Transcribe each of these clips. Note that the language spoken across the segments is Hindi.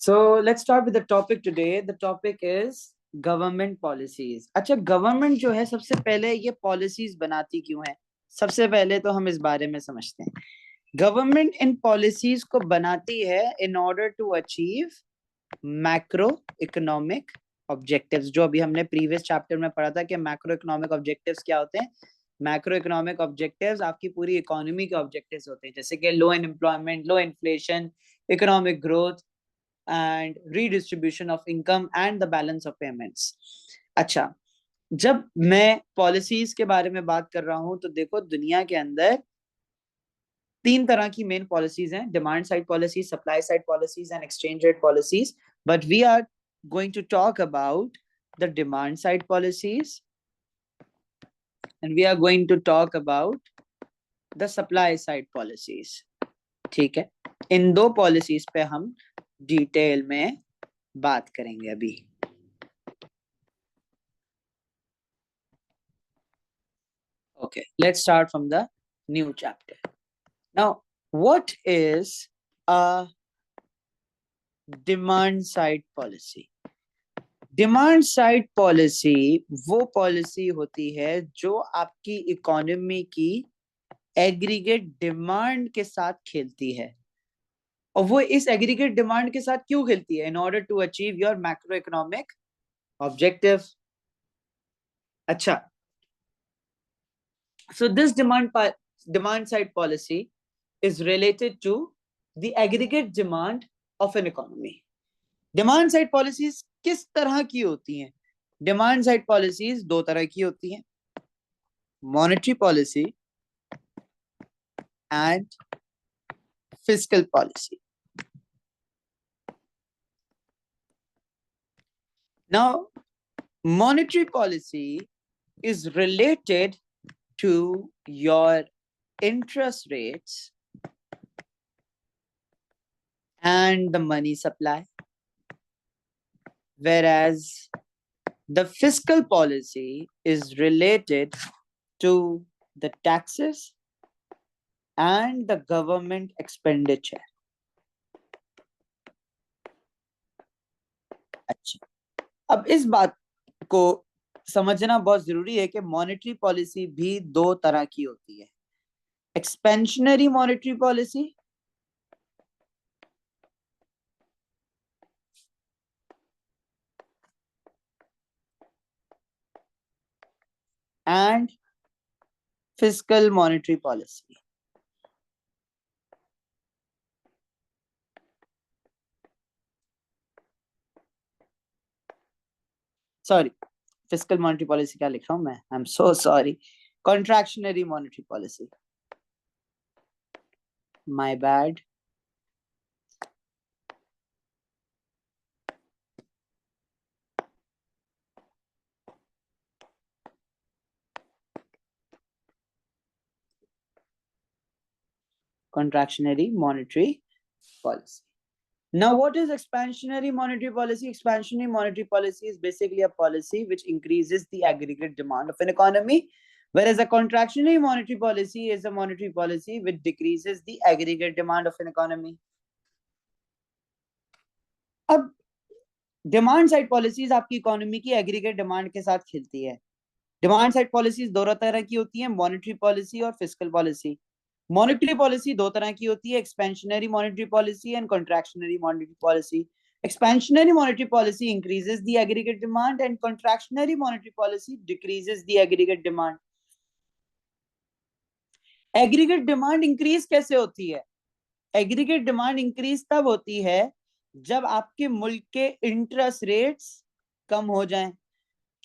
So let's start with the topic today. The topic is government policies. अच्छा, गवर्नमेंट जो है सबसे पहले ये पॉलिसीज बनाती क्यों है? सबसे पहले तो हम इस बारे में समझते हैं। गवर्नमेंट इन पॉलिसीज को बनाती है in order to achieve macro economic objectives. जो अभी हमने प्रीवियस चैप्टर में पढ़ा था कि मैक्रो इकोनॉमिक ऑब्जेक्टिव्स क्या होते हैं। मैक्रो इकोनॉमिक ऑब्जेक्टिव्स आपकी पूरी इकोनॉमी के ऑब्जेक्टिव्स होते हैं, जैसे कि low unemployment, low inflation, economic growth and redistribution of income and the balance of payments। अच्छा, जब मैं पॉलिसीज के बारे में बात कर रहा हूं तो देखो दुनिया के अंदर तीन तरह की मेन पॉलिसीज हैं: demand side policies, supply side policies and exchange rate policies. But we are going to talk about the demand side policies and we are going to talk about the supply side policies. ठीक है, इन दो पॉलिसीज पे हम डिटेल में बात करेंगे अभी। Okay, let's start from the new chapter. Now, what is a demand side policy? Demand side policy वो पॉलिसी होती है जो आपकी इकोनॉमी की एग्रीगेट डिमांड के साथ खेलती है। और वो इस एग्रीगेट डिमांड के साथ क्यों खेलती है? In order to achieve your macro economic objective. अच्छा, so this demand side policy is related to the aggregate demand of an economy। Demand side policies किस तरह की होती हैं? डिमांड साइड पॉलिसीज दो तरह की होती हैं: monetary policy and fiscal policy. Now monetary policy is related to your interest rates and the money supply, whereas the fiscal policy is related to the taxes and the government expenditure। अच्छा, अब इस बात को समझना बहुत जरूरी है कि मॉनेटरी पॉलिसी भी दो तरह की होती है: expansionary monetary policy and fiscal monetary policy. Sorry, fiscal monetary policy क्या लिख रहा हूं मैं, I am so sorry. Contractionary monetary policy, my bad. Contractionary monetary policy. Now, what is expansionary monetary policy? Expansionary monetary policy is basically a policy which increases the aggregate demand of an economy, whereas a contractionary monetary policy is a monetary policy which decreases the aggregate demand of an economy. अब डिमांड साइड पॉलिसीज आपकी इकोनॉमी की एग्रीगेट डिमांड के साथ खेलती है। डिमांड साइड पॉलिसीज दो तरह की होती है: मॉनेटरी पॉलिसी और फिस्कल पॉलिसी। मॉनेटरी पॉलिसी दो तरह की होती है: expansionary monetary policy and contractionary monetary policy. Expansionary monetary policy increases the aggregate demand and contractionary monetary policy decreases the aggregate demand. Aggregate demand increase कैसे होती है? एग्रीगेट डिमांड इंक्रीज तब होती है जब आपके मुल्क के इंटरेस्ट रेट्स कम हो जाएं,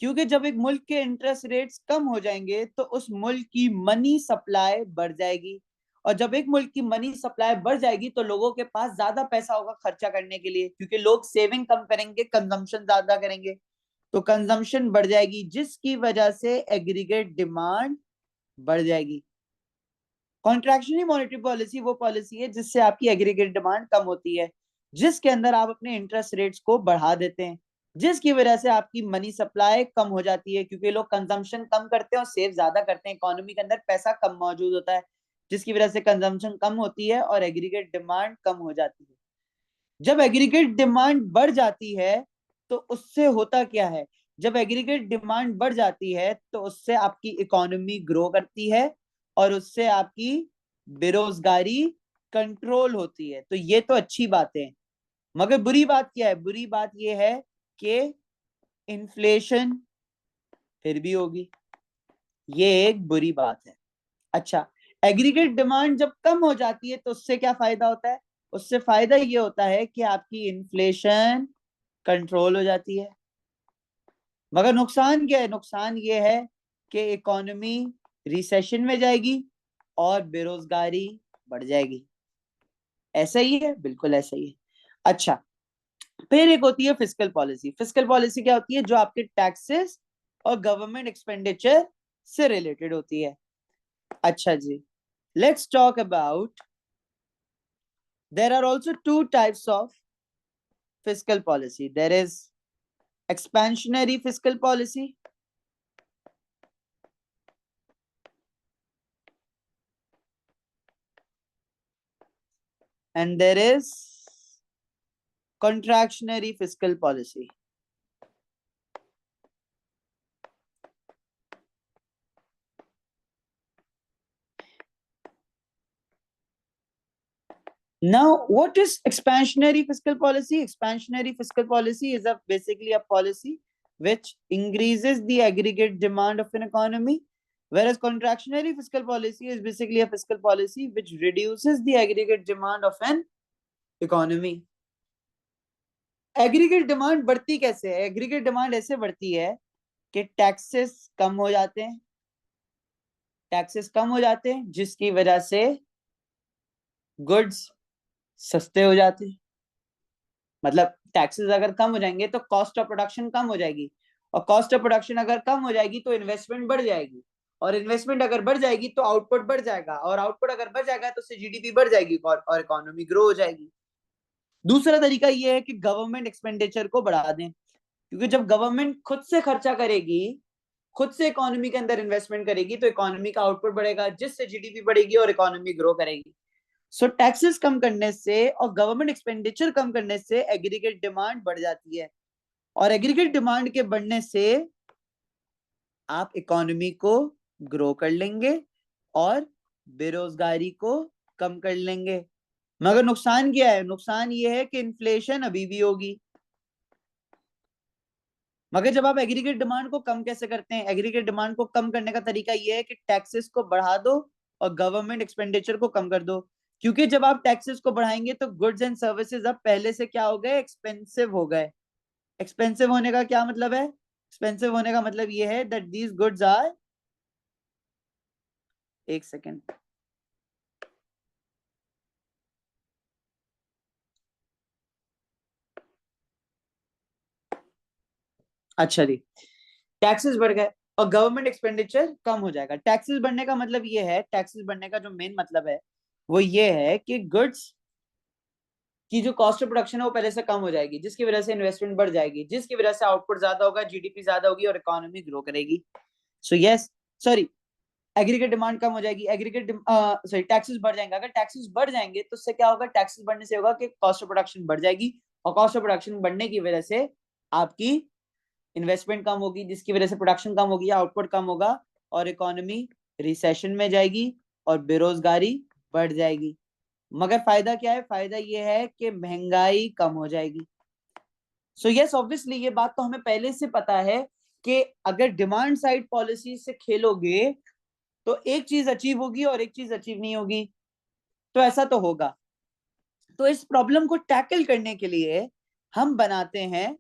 क्योंकि जब एक मुल्क के इंटरेस्ट रेट्स कम हो जाएंगे तो उस मुल्क की मनी सप्लाई बढ़ जाएगी, और जब एक मुल्क की मनी सप्लाई बढ़ जाएगी तो लोगों के पास ज्यादा पैसा होगा खर्चा करने के लिए, क्योंकि लोग सेविंग कम करेंगे, कंजम्पशन ज्यादा करेंगे, तो कंजम्पशन बढ़ जाएगी, जिसकी वजह से एग्रीगेट डिमांड बढ़ जाएगी। कॉन्ट्रैक्शनरी मॉनेटरी पॉलिसी वो पॉलिसी है जिससे आपकी एग्रीगेट डिमांड कम होती है, जिसके अंदर आप अपने इंटरेस्ट रेट्स को बढ़ा देते हैं, जिसकी वजह से आपकी मनी सप्लाई कम हो जाती है, क्योंकि लोग कंजम्पशन कम करते हैं और सेव ज्यादा करते हैं, इकोनॉमी के अंदर पैसा कम मौजूद होता है, जिसकी वजह से कंजम्पशन कम होती है और एग्रीगेट डिमांड कम हो जाती है। जब एग्रीगेट डिमांड बढ़ जाती है तो उससे होता क्या है, जब एग्रीगेट डिमांड बढ़ जाती है तो उससे आपकी इकोनॉमी ग्रो करती है और उससे आपकी बेरोजगारी कंट्रोल होती है। तो ये तो अच्छी बातें हैं, मगर बुरी बात क्या है, बुरी बात ये है कि इन्फ्लेशन फिर भी होगी, ये एक बुरी बात है। अच्छा, एग्रीगेट डिमांड जब कम हो जाती है तो उससे क्या फायदा होता है, उससे फायदा ये होता है कि आपकी इन्फ्लेशन कंट्रोल हो जाती है। मगर नुकसान क्या है, नुकसान ये है कि इकोनॉमी रिसेशन में जाएगी और बेरोजगारी बढ़ जाएगी। ऐसा ही है, बिल्कुल ऐसा ही है। अच्छा, फिर एक होती है फिस्कल पॉलिसी। फिस्कल पॉलिसी क्या होती है, जो आपके टैक्सेस और गवर्नमेंट एक्सपेंडिचर से रिलेटेड होती है। अच्छा जी, let's talk about, there are also two types of fiscal policy. There is expansionary fiscal policy and there is contractionary fiscal policy. Now, what is expansionary fiscal policy? Expansionary fiscal policy is basically a policy which increases the aggregate demand of an economy, whereas contractionary fiscal policy is basically a fiscal policy which reduces the aggregate demand of an economy. Aggregate demand बढ़ती कैसे है, एग्रीगेट डिमांड ऐसे बढ़ती है कि टैक्सेस कम हो जाते हैं, टैक्सेस कम हो जाते हैं जिसकी वजह से गुड्स सस्ते हो जाते हैं। मतलब टैक्सेस अगर कम हो जाएंगे तो कॉस्ट ऑफ प्रोडक्शन कम हो जाएगी, और कॉस्ट ऑफ प्रोडक्शन अगर कम हो जाएगी तो इन्वेस्टमेंट बढ़ जाएगी, और इन्वेस्टमेंट अगर बढ़ जाएगी तो आउटपुट बढ़ जाएगा, और आउटपुट अगर बढ़ जाएगा तो उससे जीडीपी बढ़ जाएगी और इकोनॉमी ग्रो हो जाएगी। दूसरा तरीका ये है कि गवर्नमेंट एक्सपेंडिचर को बढ़ा दें, क्योंकि जब गवर्नमेंट खुद से खर्चा करेगी, खुद से इकोनॉमी के अंदर इन्वेस्टमेंट करेगी तो इकोनॉमी का आउटपुट बढ़ेगा जिससे जीडीपी बढ़ेगी और इकोनॉमी ग्रो करेगी। सो टैक्सेस कम करने से और गवर्नमेंट एक्सपेंडिचर कम करने से एग्रीगेट डिमांड बढ़ जाती है, और एग्रीगेट डिमांड के बढ़ने से आप इकोनॉमी को ग्रो कर लेंगे और बेरोजगारी को कम कर लेंगे। मगर नुकसान क्या है, नुकसान ये है कि इन्फ्लेशन अभी भी होगी। मगर जब आप एग्रीगेट डिमांड को कम कैसे करते हैं, एग्रीगेट डिमांड को कम करने का तरीका यह है कि टैक्सेस को बढ़ा दो और गवर्नमेंट एक्सपेंडिचर को कम कर दो। क्योंकि जब आप टैक्सेस को बढ़ाएंगे तो गुड्स एंड सर्विसेज अब पहले से क्या हो गए, एक्सपेंसिव हो गए। एक्सपेंसिव होने का क्या मतलब है, एक्सपेंसिव होने का मतलब यह है दैट दीज गुड्स आर, एक सेकेंड, अच्छा जी, टैक्सेस बढ़ गए और गवर्नमेंट एक्सपेंडिचर कम हो जाएगा। टैक्सेस बढ़ने का मतलब ये है, टैक्सेस बढ़ने का जो मेन मतलब है वो ये है कि गुड्स की जो कॉस्ट ऑफ प्रोडक्शन है वो पहले से कम हो जाएगी, जिसकी वजह से इन्वेस्टमेंट बढ़ जाएगी, जिसकी वजह से आउटपुट ज्यादा होगा, जीडीपी ज्यादा होगी और इकोनॉमी ग्रो करेगी। So yes, sorry, aggregate demand कम हो जाएगी, एग्रीगेट सॉरी टैक्सेस बढ़ जाएंगे। अगर टैक्सेस बढ़ जाएंगे तो उससे क्या होगा, टैक्सेस बढ़ने से होगा कि कॉस्ट ऑफ प्रोडक्शन बढ़ जाएगी, और कॉस्ट ऑफ प्रोडक्शन बढ़ने की वजह से आपकी इन्वेस्टमेंट कम होगी, जिसकी वजह से प्रोडक्शन कम होगी, आउटपुट कम होगा और इकोनॉमी रिसेशन में जाएगी और बेरोजगारी बढ़ जाएगी। मगर फायदा क्या है, फायदा ये है कि महंगाई कम हो जाएगी। सो यस, ऑब्वियसली ये बात तो हमें पहले से पता है कि अगर डिमांड साइड पॉलिसी से खेलोगे तो एक चीज अचीव होगी और एक चीज अचीव नहीं होगी, तो ऐसा तो होगा। तो इस प्रॉब्लम को टैकल करने के लिए हम बनाते हैं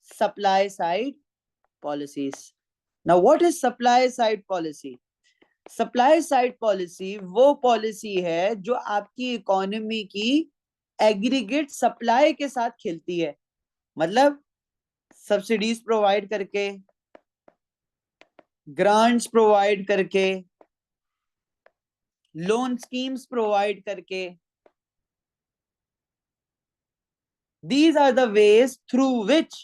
supply side policies. Now what is supply side policy? Supply side policy वो पॉलिसी है जो आपकी इकोनॉमी की एग्रीगेट सप्लाई के साथ खेलती है। मतलब सब्सिडीज प्रोवाइड करके, ग्रांट्स प्रोवाइड करके, लोन स्कीम्स प्रोवाइड करके, these are the ways through which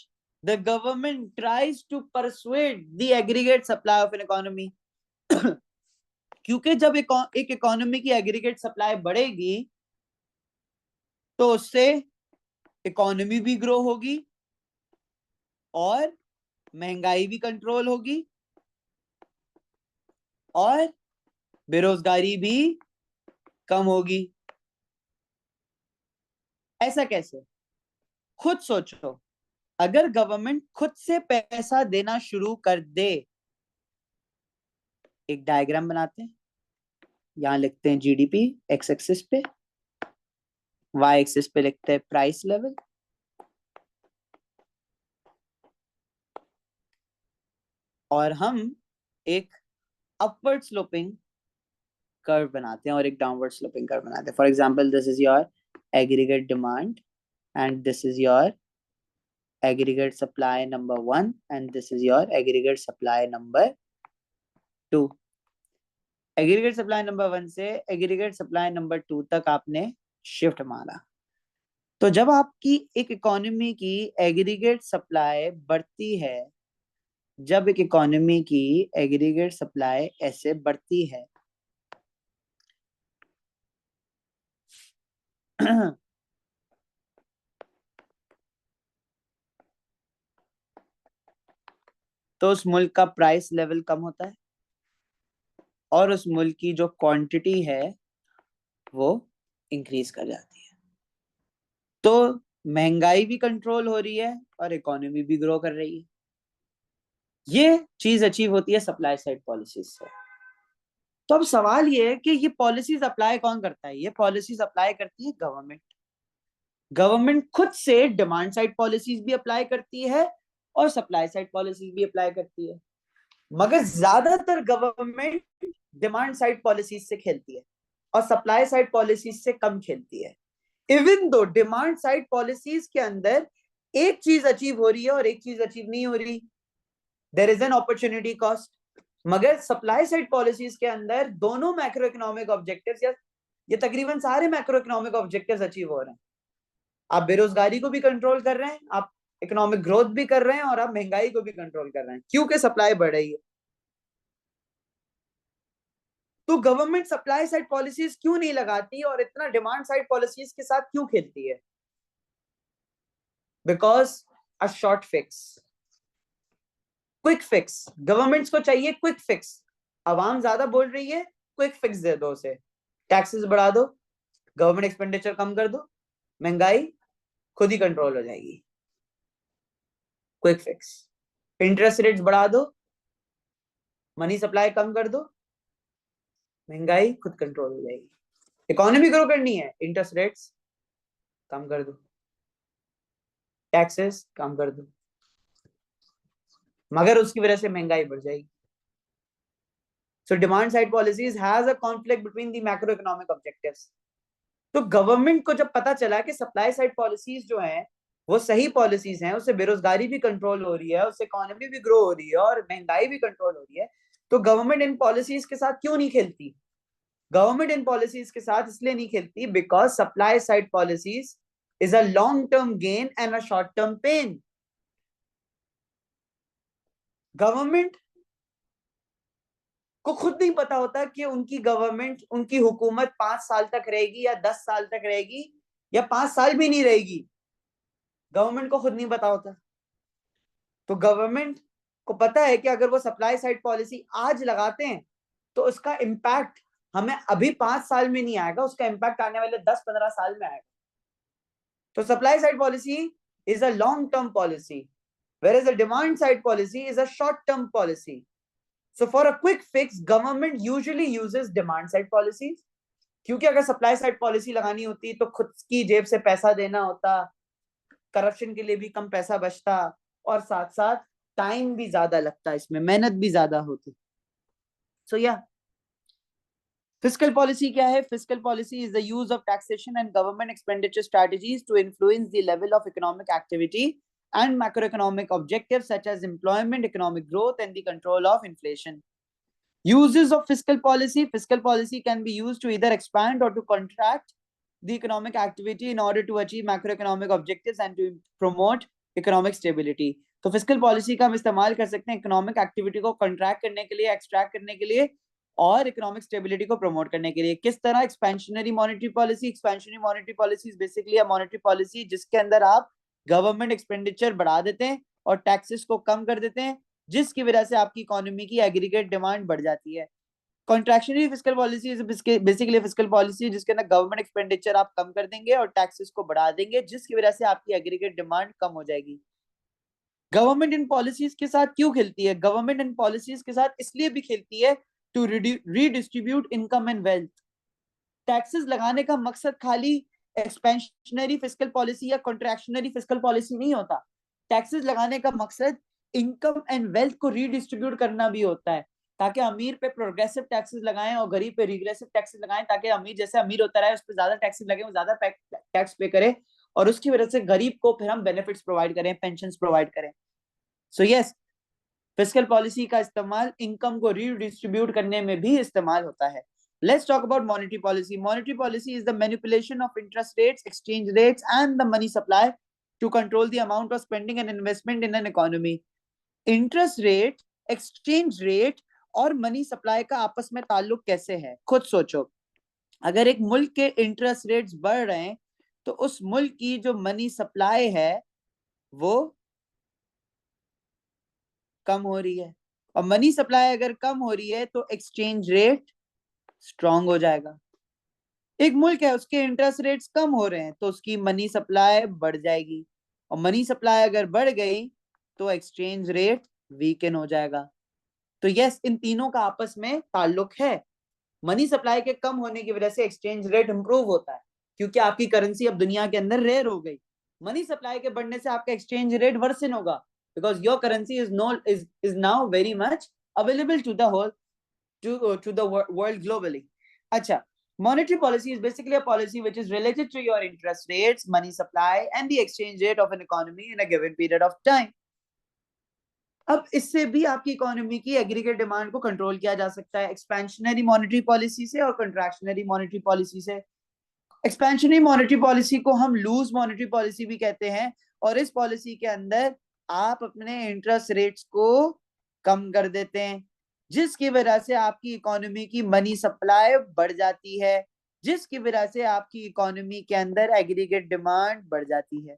the government tries to persuade the aggregate supply of an economy. क्योंकि जब एक इकोनॉमी की एग्रीगेट सप्लाई बढ़ेगी तो उससे इकोनॉमी भी ग्रो होगी और महंगाई भी कंट्रोल होगी और बेरोजगारी भी कम होगी। ऐसा कैसे? खुद सोचो, अगर गवर्नमेंट खुद से पैसा देना शुरू कर दे, एक डायग्राम बनाते हैं, यहां लिखते हैं जीडीपी एक्स एक्सिस पे, वाई एक्सिस पे लिखते हैं प्राइस लेवल, और हम एक अपवर्ड स्लोपिंग कर्व बनाते हैं और एक डाउनवर्ड स्लोपिंग कर्व बनाते हैं। For example, this is your aggregate demand and this is your aggregate supply number 1 and this is your aggregate supply number 2। aggregate supply number 1 से aggregate supply number 2 तक आपने शिफ्ट मारा, तो जब आपकी एक इकोनॉमी की एग्रीगेट सप्लाई बढ़ती है, जब एक इकोनॉमी की एग्रीगेट सप्लाई ऐसे बढ़ती है तो उस मुल्क का प्राइस लेवल कम होता है और उस मुल्क की जो क्वांटिटी है वो इंक्रीज कर जाती है। तो महंगाई भी कंट्रोल हो रही है और इकोनॉमी भी ग्रो कर रही है। ये चीज अचीव होती है सप्लाई साइड पॉलिसीज से। तो अब सवाल ये है कि ये पॉलिसीज अप्लाई कौन करता है? ये पॉलिसीज अप्लाई करती है गवर्नमेंट। गवर्नमेंट खुद से डिमांड साइड पॉलिसीज भी अप्लाई करती है और सप्लाई साइड पॉलिसीज भी अप्लाई करती है, मगर ज्यादातर गवर्नमेंट डिमांड साइड पॉलिसीज से खेलती है और सप्लाई साइड पॉलिसीज से कम खेलती है। Even though demand side policies के अंदर एक चीज अचीव हो रही है और एक चीज अचीव नहीं हो रही, there is an opportunity cost. मगर सप्लाई साइड पॉलिसीज के अंदर दोनों मैक्रो इकोनॉमिक ऑब्जेक्टिव्स, या ये तकरीबन सारे मैक्रो इकोनॉमिक ऑब्जेक्टिव्स अचीव हो रहे हैं। आप बेरोजगारी को भी कंट्रोल कर रहे हैं, आप इकोनॉमिक ग्रोथ भी कर रहे हैं और आप महंगाई को भी कंट्रोल कर रहे हैं, क्योंकि सप्लाई बढ़ रही है। तो गवर्नमेंट सप्लाई साइड पॉलिसीज क्यों नहीं लगाती और इतना डिमांड साइड पॉलिसीज के साथ क्यों खेलती है? Because a short fix, quick fix. Governments को चाहिए क्विक फिक्स। अवाम ज्यादा बोल रही है, क्विक फिक्स दे दो उसे। टैक्सेस बढ़ा दो, गवर्नमेंट एक्सपेंडिचर कम कर दो, महंगाई खुद ही कंट्रोल हो जाएगी। Quick fix. इंटरेस्ट रेट्स बढ़ा दो, मनी सप्लाई कम कर दो, महंगाई खुद कंट्रोल हो जाएगी। इकोनॉमी ग्रो करनी है, इंटरेस्ट रेट्स कम कर दो, टैक्सेस कम कर दो, मगर उसकी वजह से महंगाई बढ़ जाएगी। So demand side policies has a conflict between the macro economic objectives. तो गवर्नमेंट को जब पता चला कि सप्लाई साइड पॉलिसीज जो हैं वो सही पॉलिसीज हैं, उससे बेरोजगारी भी कंट्रोल हो रही है, उससे इकोनॉमी भी ग्रो हो रही है और महंगाई भी कंट्रोल हो रही है, तो गवर्नमेंट इन पॉलिसीज के साथ क्यों नहीं खेलती? गवर्नमेंट इन पॉलिसीज के साथ इसलिए नहीं खेलती because supply side policies is a long term gain and a short term pain. Government को खुद नहीं पता होता कि उनकी गवर्नमेंट, उनकी हुकूमत 5 साल तक रहेगी या 10 साल तक रहेगी या 5 साल भी नहीं रहेगी। गवर्नमेंट को खुद नहीं पता होता। तो गवर्नमेंट को पता है कि अगर वो सप्लाई साइड पॉलिसी आज लगाते हैं तो उसका इम्पैक्ट हमें अभी 5 साल में नहीं आएगा, उसका इम्पैक्ट आने वाले 10-15 साल में आएगा। तो supply side policy is a long term policy, whereas the demand side policy is a short term policy. So for a quick fix, government usually uses demand side policies, क्योंकि अगर सप्लाई साइड पॉलिसी लगानी होती तो खुद की जेब से पैसा देना होता, करप्शन के लिए भी कम पैसा बचता और साथ साथ टाइम भी ज्यादा लगता, इसमें मेहनत भी ज्यादा होती। सो या फिस्कल पॉलिसी क्या है? Fiscal policy is the use of taxation and government expenditure strategies to influence the level of economic activity and macroeconomic objectives such as employment, economic growth, and the control of inflation. Uses of fiscal policy. Fiscal policy can be used to either expand or to contract the economic activity in order to achieve macroeconomic objectives and to promote economic stability. तो फिस्कल पॉलिसी का हम इस्तेमाल कर सकते हैं इकोनॉमिक एक्टिविटी को कंट्रैक्ट करने के लिए, एक्सट्रैक्ट करने के लिए और इकोनॉमिक स्टेबिलिटी को प्रमोट करने के लिए। किस तरह? Expansionary monetary policy. Expansionary monetary policy is basically a monetary policy जिसके अंदर आप गवर्नमेंट एक्सपेंडिचर बढ़ा देते हैं और टैक्सेस को कम कर देते हैं, जिसकी वजह से आपकी इकोनॉमी की एग्रीगेट डिमांड बढ़ जाती है। Contractionary fiscal policy is basically fiscal policy जिसके अंदर गवर्नमेंट एक्सपेंडिचर आप कम कर देंगे और टैक्सेस को बढ़ा देंगे, जिसकी वजह से आपकी एग्रीगेट डिमांड कम हो जाएगी। गवर्नमेंट इन पॉलिसीज के साथ क्यों खेलती है? गवर्नमेंट इन पॉलिसीज के साथ इसलिए भी खेलती है to redistribute income and wealth. Taxes लगाने का मकसद खाली एक्सपेंशनरी फिस्कल पॉलिसी या कॉन्ट्रैक्शनरी फिस्कल पॉलिसी नहीं होता। टैक्सेस लगाने का मकसद इनकम एंड वेल्थ को रीडिस्ट्रीब्यूट करना भी होता है, ताकि अमीर पे प्रोग्रेसिव टैक्सेस लगाएं और गरीब पे रिग्रेसिव टैक्सेस लगाएं, ताकि अमीर जैसे अमीर होता रहे उस पर ज्यादा टैक्सेस लगे, वो ज्यादा टैक्स पे करे और उसकी वजह से गरीब को फिर हम बेनिफिट्स प्रोवाइड करें, पेंशन प्रोवाइड करें। सो यस, फिस्कल पॉलिसी का इस्तेमाल इनकम को रीडिस्ट्रीब्यूट करने में भी इस्तेमाल होता है। Let's talk about monetary policy. Monetary policy is the manipulation of interest rates, exchange rates, and the money supply to control the amount of spending and investment in an economy. Interest rate, exchange rate और मनी सप्लाई का आपस में ताल्लुक कैसे है? खुद सोचो। अगर एक मुल्क के इंटरेस्ट रेट्स बढ़ रहे हैं तो उस मुल्क की जो मनी सप्लाई है वो कम हो रही है, और मनी सप्लाई अगर कम हो रही है तो एक्सचेंज रेट स्ट्रांग हो जाएगा। एक मुल्क है उसके इंटरेस्ट रेट्स कम हो रहे हैं तो उसकी मनी सप्लाई बढ़ जाएगी, और मनी सप्लाई अगर बढ़ गई तो एक्सचेंज रेट वीकन हो जाएगा। तो यस, इन तीनों का आपस में ताल्लुक है। मनी सप्लाई के कम होने की वजह से एक्सचेंज रेट इंप्रूव होता है, क्योंकि आपकी करेंसी अब दुनिया के अंदर रेयर हो गई। मनी सप्लाई के बढ़ने से आपका एक्सचेंज रेट वर्सन होगा, because your currency is now very much available to the whole to the world globally. Acha, monetary policy is basically a policy which is related to your interest rates, money supply, and the exchange rate of an economy in a given period of time. अब इससे भी आपकी इकोनॉमी की एग्रीगेट डिमांड को कंट्रोल किया जा सकता है, एक्सपेंशनरी मॉनेटरी पॉलिसी से और कंट्रैक्शनरी मॉनेटरी पॉलिसी से। एक्सपेंशनरी मॉनेटरी पॉलिसी को हम लूज मॉनेटरी पॉलिसी भी कहते हैं, और इस पॉलिसी के अंदर आप अपने इंटरेस्ट रेट्स को कम कर देते हैं, जिसकी वजह से आपकी इकोनॉमी की मनी सप्लाई बढ़ जाती है, जिसकी वजह से आपकी इकोनॉमी के अंदर एग्रीगेट डिमांड बढ़ जाती है।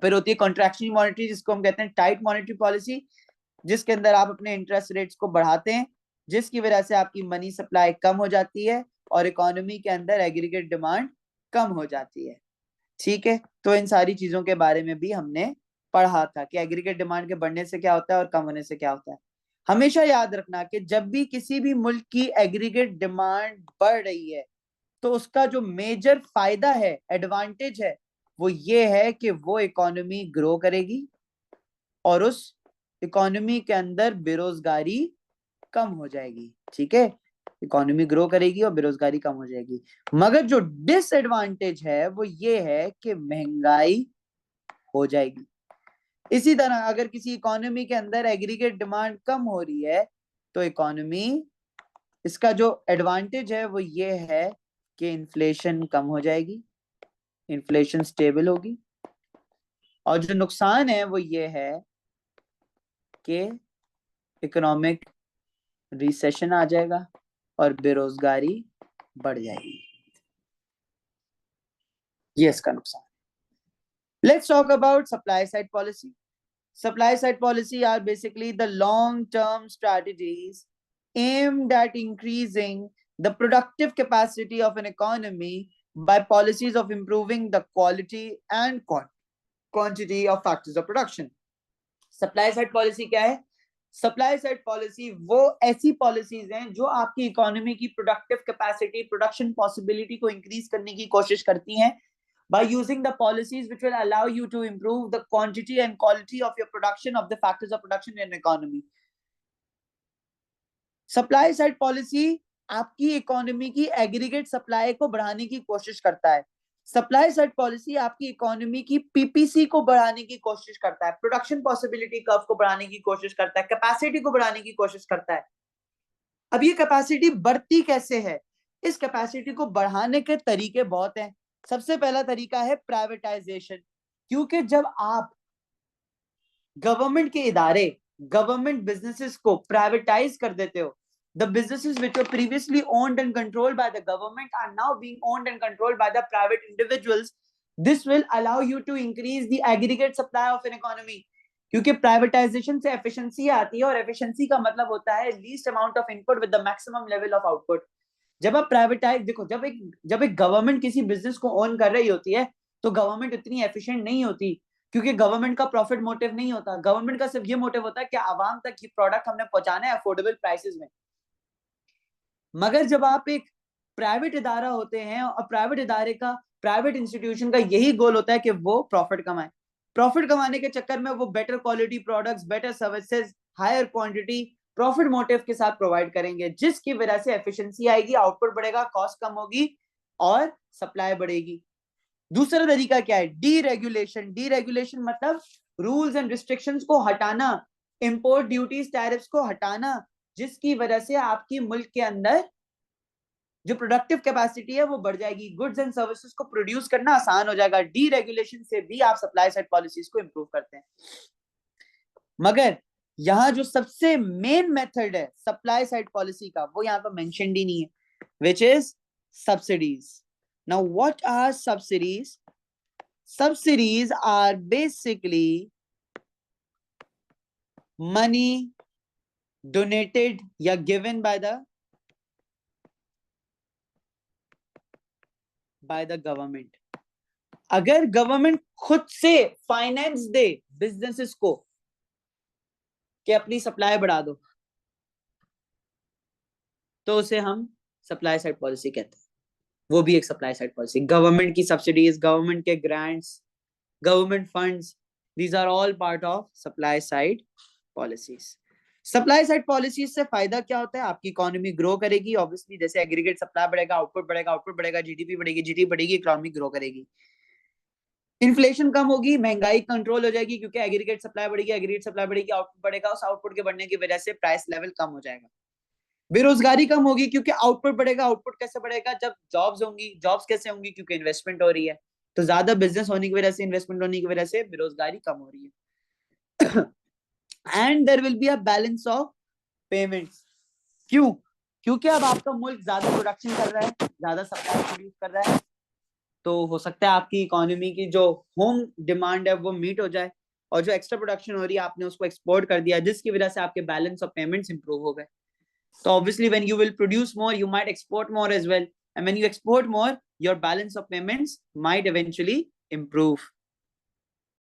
फिर होती है कॉन्ट्रैक्शनरी मॉनेटरी, जिसको हम कहते हैं टाइट मॉनेटरी पॉलिसी, जिसके अंदर आप अपने इंटरेस्ट रेट्स को बढ़ाते हैं, जिसकी वजह से आपकी मनी सप्लाई कम हो जाती है और इकोनॉमी के अंदर एग्रीगेट डिमांड कम हो जाती है। ठीक है, तो इन सारी चीजों के बारे में भी हमने पढ़ा था कि एग्रीगेट डिमांड के बढ़ने से क्या होता है और कम होने से क्या होता है। हमेशा याद रखना कि जब भी किसी भी मुल्क की एग्रीगेट डिमांड बढ़ रही है तो उसका जो मेजर फायदा है, एडवांटेज है, वो ये है कि वो इकोनॉमी ग्रो करेगी और उस इकोनॉमी के अंदर बेरोजगारी कम हो जाएगी। ठीक है, इकोनॉमी ग्रो करेगी और बेरोजगारी कम हो जाएगी। मगर जो डिसएडवांटेज है वो ये है कि महंगाई हो जाएगी। इसी तरह अगर किसी इकोनॉमी के अंदर एग्रीगेट डिमांड कम हो रही है तो इकोनॉमी, इसका जो एडवांटेज है वो ये है कि इन्फ्लेशन कम हो जाएगी, इन्फ्लेशन स्टेबल होगी, और जो नुकसान है वो ये है कि इकोनॉमिक रिसेशन आ जाएगा और बेरोजगारी बढ़ जाएगी। ये इसका नुकसान। Let's talk about supply side policy. Supply side policy are basically the long-term strategies aimed at increasing the productive capacity of an economy by policies of improving the quality and quantity of factors of production. Supply side policy क्या है? सप्लाई साइड पॉलिसी वो ऐसी पॉलिसीज हैं जो आपकी इकोनॉमी की प्रोडक्टिव कैपेसिटी, प्रोडक्शन पॉसिबिलिटी को इंक्रीज करने की कोशिश करती हैं by using the policies which will allow you to improve the quantity and quality of your production, of the factors of production in an economy. Supply side policy आपकी इकोनॉमी की एग्रीगेट सप्लाई को बढ़ाने की कोशिश करता है। सप्लाई साइड पॉलिसी आपकी इकोनॉमी की पीपीसी को बढ़ाने की कोशिश करता है, प्रोडक्शन पॉसिबिलिटी कर्व को बढ़ाने की कोशिश करता है, कैपेसिटी को बढ़ाने की कोशिश करता है। अब ये कैपेसिटी बढ़ती कैसे है? इस कैपेसिटी को बढ़ाने के तरीके बहुत हैं। सबसे पहला तरीका है प्राइवेटाइजेशन, क्योंकि जब आप गवर्नमेंट के इदारे, गवर्नमेंट बिजनेसेस को प्राइवेटाइज कर देते हो The businesses which were previously owned and controlled by the government are now being owned and controlled by the private individuals. This will allow you to increase the aggregate supply of an economy. क्योंकि प्राइवेटाइजेशन से एफिशिएंसी आती है, और एफिशिएंसी का मतलब होता है least amount of input with the maximum level of output. जब आप प्राइवेटाइज, देखो, जब एक गवर्नमेंट किसी बिजनेस को ओन कर रही होती है तो गवर्नमेंट इतनी एफिशिएंट नहीं होती, क्योंकि गवर्नमेंट का प्रॉफिट मोटिव नहीं होता. गवर्नमेंट का सिर्फ ये मोटिव होता है कि आवाम तक ये प्रोडक्ट हमने पहुंचाना है अफोर्डेबल प्राइसेस में. मगर जब आप एक प्राइवेट इदारा होते हैं, और प्राइवेट इदारे का, प्राइवेट इंस्टीट्यूशन का यही गोल होता है कि वो प्रॉफिट कमाए. प्रॉफिट कमाने के चक्कर में वो better quality products, better services, higher quantity, profit motive के साथ प्रोवाइड करेंगे, जिसकी वजह से एफिशिएंसी आएगी, आउटपुट बढ़ेगा, कॉस्ट कम होगी और सप्लाई बढ़ेगी. दूसरा तरीका क्या है? डीरेगुलेशन. डीरेगुलेशन मतलब रूल्स एंड रिस्ट्रिक्शंस को हटाना, इंपोर्ट ड्यूटीज, टैरिफ्स को हटाना, जिसकी वजह से आपकी मुल्क के अंदर जो प्रोडक्टिव कैपेसिटी है वो बढ़ जाएगी, गुड्स एंड सर्विसेज को प्रोड्यूस करना आसान हो जाएगा. डीरेगुलेशन से भी आप सप्लाई साइड पॉलिसीज को इंप्रूव करते हैं. मगर यहां जो सबसे मेन मेथड है सप्लाई साइड पॉलिसी का, वो यहां पर मेंशन्ड ही नहीं है, which is subsidies. Now what are subsidies? Subsidies are basically money donated या given by the government. अगर गवर्नमेंट खुद से फाइनेंस दे बिजनेसेस को कि अपनी सप्लाई बढ़ा दो, तो उसे हम सप्लाई साइड पॉलिसी कहते हैं. वो भी एक सप्लाई साइड पॉलिसी. गवर्नमेंट की सब्सिडीज, गवर्नमेंट के grants, government funds, these are all part of supply side policies. Supply side policies से फायदा क्या होता है? आपकी इकोनॉमी ग्रो करेगी, ऑब्वियसली. जैसे एग्रीगेट सप्लाई बढ़ेगा, आउटपुट बढ़ेगा, आउटपुट बढ़ेगा, जीडीपी बढ़ेगी, जीडीपी बढ़ेगी, इकोनॉमी ग्रो करेगी. इन्फ्लेशन कम होगी, महंगाई कंट्रोल हो जाएगी, क्योंकि एग्रीगेट सप्लाई बढ़ेगी, एग्रीगेट सप्लाई बढ़ेगी, आउटपुट बढ़ेगा, उस आउटपुट के बढ़ने की वजह से प्राइस लेवल कम हो जाएगा. बेरोजगारी कम होगी, क्योंकि आउटपुट बढ़ेगा. आउटपुट कैसे बढ़ेगा? जब जॉब्स होंगी. जॉब्स कैसे होंगी? क्योंकि इन्वेस्टमेंट हो रही है. तो ज्यादा बिजनेस होने की वजह से, इन्वेस्टमेंट होने की वजह से बेरोजगारी कम हो रही है. And there will be a balance of payments. क्यों? क्योंकि अब आपका मुल्क ज्यादा प्रोडक्शन कर रहा है, ज्यादा सप्लाई प्रोड्यूस कर रहा है, तो हो सकता है आपकी इकोनॉमी की जो होम डिमांड है वो मीट हो जाए, और जो एक्स्ट्रा प्रोडक्शन हो रही है आपने उसको एक्सपोर्ट कर दिया, जिसकी वजह से आपके बैलेंस ऑफ पेमेंट्स इंप्रूव हो गए. So obviously when you will produce more, you might export more as well. And when you export more, your balance of payments might eventually improve.